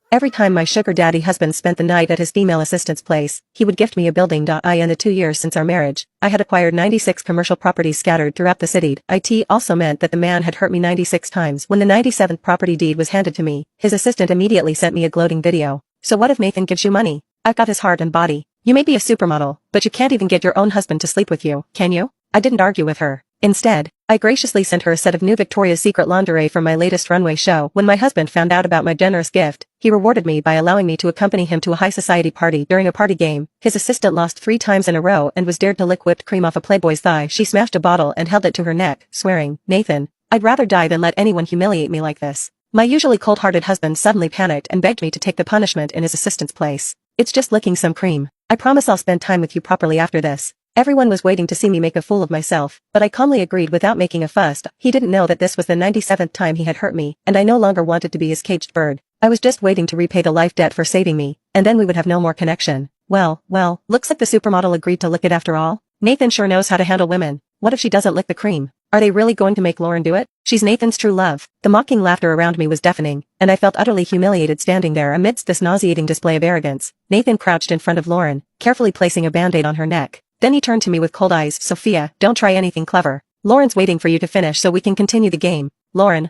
Every time my sugar daddy husband spent the night at his female assistant's place, he would gift me a building. In the 2 years since our marriage, I had acquired 96 commercial properties scattered throughout the city. It also meant that the man had hurt me 96 times. When the 97th property deed was handed to me, his assistant immediately sent me a gloating video. So what if Nathan gives you money? I've got his heart and body. You may be a supermodel, but you can't even get your own husband to sleep with you, can you? I didn't argue with her. Instead, I graciously sent her a set of new Victoria's Secret lingerie from my latest runway show. When my husband found out about my generous gift, he rewarded me by allowing me to accompany him to a high society party. During a party game, his assistant lost 3 times in a row and was dared to lick whipped cream off a Playboy's thigh. She smashed a bottle and held it to her neck, swearing, "Nathan, I'd rather die than let anyone humiliate me like this." My usually cold-hearted husband suddenly panicked and begged me to take the punishment in his assistant's place. "It's just licking some cream. I promise I'll spend time with you properly after this." Everyone was waiting to see me make a fool of myself, but I calmly agreed without making a fuss. He didn't know that this was the 97th time he had hurt me, and I no longer wanted to be his caged bird. I was just waiting to repay the life debt for saving me, and then we would have no more connection. Well, looks like the supermodel agreed to lick it after all. Nathan sure knows how to handle women. What if she doesn't lick the cream? Are they really going to make Lauren do it? She's Nathan's true love. The mocking laughter around me was deafening, and I felt utterly humiliated standing there amidst this nauseating display of arrogance. Nathan crouched in front of Lauren, carefully placing a band-aid on her neck. Then he turned to me with cold eyes. "Sophia, don't try anything clever. Lauren's waiting for you to finish so we can continue the game." Lauren.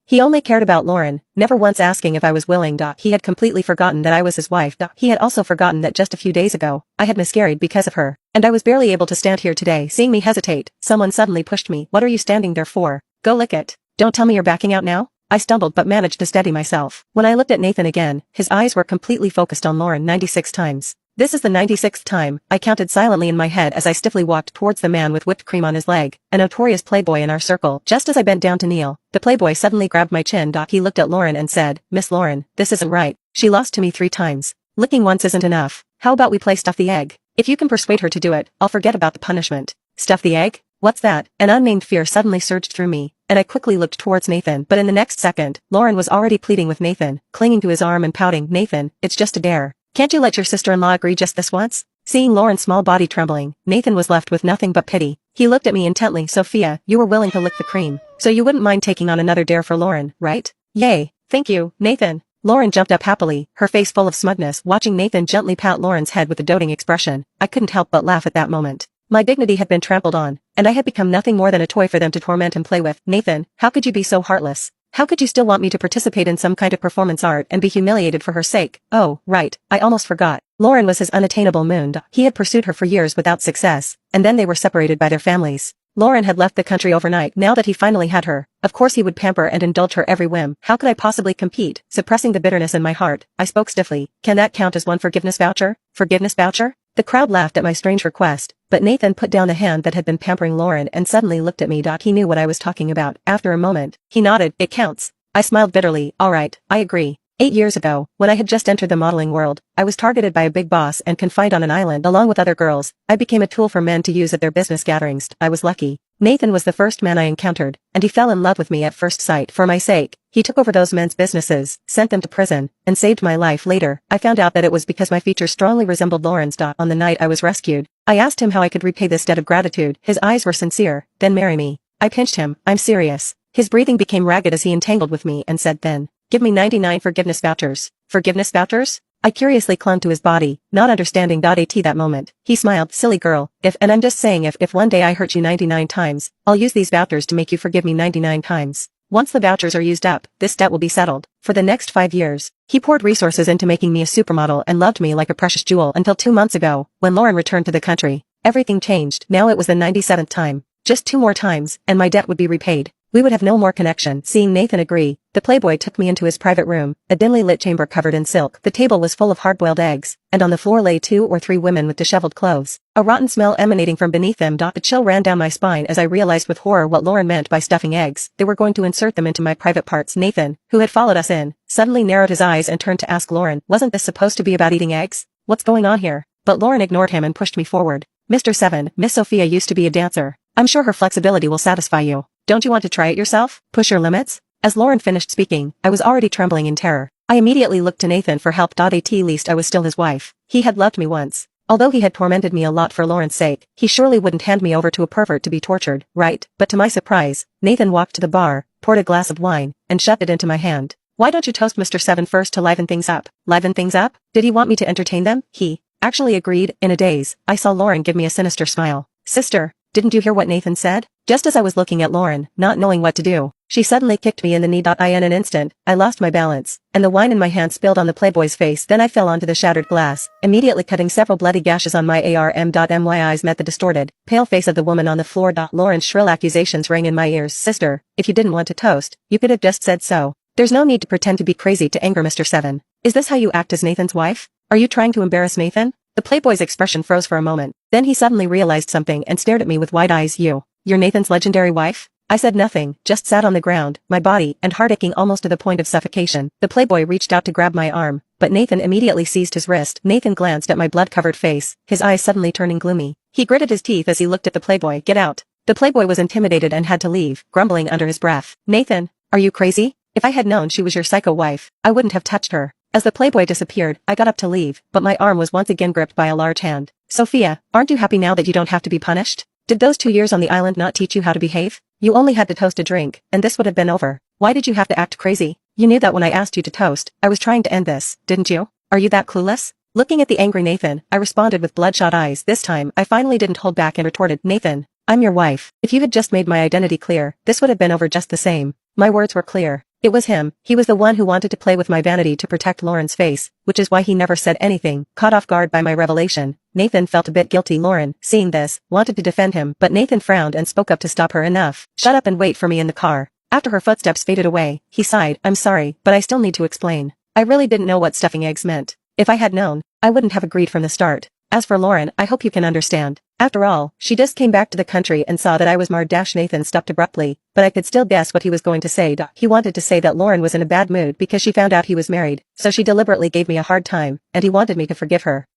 He only cared about Lauren, never once asking if I was willing. He had completely forgotten that I was his wife. He had also forgotten that just a few days ago, I had miscarried because of her. And I was barely able to stand here today. Seeing me hesitate, someone suddenly pushed me. "What are you standing there for? Go lick it. Don't tell me you're backing out now." I stumbled but managed to steady myself. When I looked at Nathan again, his eyes were completely focused on Lauren 96 times. This is the 96th time, I counted silently in my head as I stiffly walked towards the man with whipped cream on his leg, a notorious playboy in our circle. Just as I bent down to kneel, the playboy suddenly grabbed my chin. He looked at Lauren and said, "Miss Lauren, this isn't right. She lost to me 3 times. Licking once isn't enough. How about we play stuff the egg? If you can persuade her to do it, I'll forget about the punishment." Stuff the egg? What's that? An unnamed fear suddenly surged through me, and I quickly looked towards Nathan. But in the next second, Lauren was already pleading with Nathan, clinging to his arm and pouting, "Nathan, it's just a dare. Can't you let your sister-in-law agree just this once?" Seeing Lauren's small body trembling, Nathan was left with nothing but pity. He looked at me intently. "Sophia, you were willing to lick the cream, so you wouldn't mind taking on another dare for Lauren, right?" "Yay, thank you, Nathan." Lauren jumped up happily, her face full of smugness, watching Nathan gently pat Lauren's head with a doting expression. I couldn't help but laugh at that moment. My dignity had been trampled on, and I had become nothing more than a toy for them to torment and play with. "Nathan, how could you be so heartless? How could you still want me to participate in some kind of performance art and be humiliated for her sake?" "Oh, right, I almost forgot. Lauren was his unattainable moon. He had pursued her for years without success, and then they were separated by their families. Lauren had left the country overnight. Now that he finally had her, of course he would pamper and indulge her every whim. How could I possibly compete? Suppressing the bitterness in my heart, I spoke stiffly. "Can that count as one forgiveness voucher?" "Forgiveness voucher?" The crowd laughed at my strange request, but Nathan put down the hand that had been pampering Lauren and suddenly looked at me. He knew what I was talking about. After a moment, he nodded. "It counts." I smiled bitterly. "All right, I agree." 8 years ago, when I had just entered the modeling world, I was targeted by a big boss and confined on an island along with other girls. I became a tool for men to use at their business gatherings. I was lucky. Nathan was the first man I encountered, and he fell in love with me at first sight. For my sake, he took over those men's businesses, sent them to prison, and saved my life. Later, I found out that it was because my features strongly resembled Lauren's. On the night I was rescued, I asked him how I could repay this debt of gratitude. His eyes were sincere. "Then marry me." I pinched him. "I'm serious." His breathing became ragged as he entangled with me and said, "Then, give me 99 forgiveness vouchers." "Forgiveness vouchers?" I curiously clung to his body, not understanding. At that moment, he smiled. "Silly girl, and I'm just saying if one day I hurt you 99 times, I'll use these vouchers to make you forgive me 99 times. Once the vouchers are used up, this debt will be settled." For the next 5 years, he poured resources into making me a supermodel and loved me like a precious jewel until 2 months ago, when Lauren returned to the country. Everything changed. Now it was the 97th time. Just 2 more times, and my debt would be repaid. We would have no more connection. Seeing Nathan agree, the playboy took me into his private room, a dimly lit chamber covered in silk. The table was full of hard-boiled eggs, and on the floor lay 2 or 3 women with disheveled clothes, a rotten smell emanating from beneath them. A chill ran down my spine as I realized with horror what Lauren meant by stuffing eggs. They were going to insert them into my private parts. Nathan, who had followed us in, suddenly narrowed his eyes and turned to ask Lauren, "Wasn't this supposed to be about eating eggs? What's going on here?" But Lauren ignored him and pushed me forward. "Mr. 7, Miss Sophia used to be a dancer. I'm sure her flexibility will satisfy you. Don't you want to try it yourself? Push your limits?" As Lauren finished speaking, I was already trembling in terror. I immediately looked to Nathan for help. At least I was still his wife. He had loved me once. Although he had tormented me a lot for Lauren's sake, he surely wouldn't hand me over to a pervert to be tortured, right? But to my surprise, Nathan walked to the bar, poured a glass of wine, and shoved it into my hand. Why don't you toast Mr. 7 first to liven things up? Liven things up? Did he want me to entertain them? He actually agreed. In a daze, I saw Lauren give me a sinister smile. Sister, didn't you hear what Nathan said? Just as I was looking at Lauren, not knowing what to do, she suddenly kicked me in the knee. In an instant, I lost my balance, and the wine in my hand spilled on the playboy's face. Then I fell onto the shattered glass, immediately cutting several bloody gashes on my arm. My eyes met the distorted, pale face of the woman on the floor. Lauren's shrill accusations rang in my ears. Sister, if you didn't want to toast, you could have just said so. There's no need to pretend to be crazy to anger Mr. 7. Is this how you act as Nathan's wife? Are you trying to embarrass Nathan? The playboy's expression froze for a moment. Then he suddenly realized something and stared at me with wide eyes. You're Nathan's legendary wife? I said nothing, just sat on the ground, my body and heart aching almost to the point of suffocation. The playboy reached out to grab my arm, but Nathan immediately seized his wrist. Nathan glanced at my blood-covered face, his eyes suddenly turning gloomy. He gritted his teeth as he looked at the playboy. Get out. The playboy was intimidated and had to leave, grumbling under his breath. Nathan, are you crazy? If I had known she was your psycho wife, I wouldn't have touched her. As the playboy disappeared, I got up to leave, but my arm was once again gripped by a large hand. Sophia, aren't you happy now that you don't have to be punished? Did those 2 years on the island not teach you how to behave? You only had to toast a drink, and this would have been over. Why did you have to act crazy? You knew that when I asked you to toast, I was trying to end this, didn't you? Are you that clueless? Looking at the angry Nathan, I responded with bloodshot eyes. This time, I finally didn't hold back and retorted, Nathan, I'm your wife. If you had just made my identity clear, this would have been over just the same. My words were clear. It was him. He was the one who wanted to play with my vanity to protect Lauren's face, which is why he never said anything. Caught off guard by my revelation, Nathan felt a bit guilty. Lauren, seeing this, wanted to defend him, but Nathan frowned and spoke up to stop her. Enough. Shut up and wait for me in the car. After her footsteps faded away, he sighed, I'm sorry, but I still need to explain. I really didn't know what stuffing eggs meant. If I had known, I wouldn't have agreed from the start. As for Lauren, I hope you can understand. After all, she just came back to the country and saw that I was married. Nathan stopped abruptly, but I could still guess what he was going to say. He wanted to say that Lauren was in a bad mood because she found out he was married, so she deliberately gave me a hard time, and he wanted me to forgive her.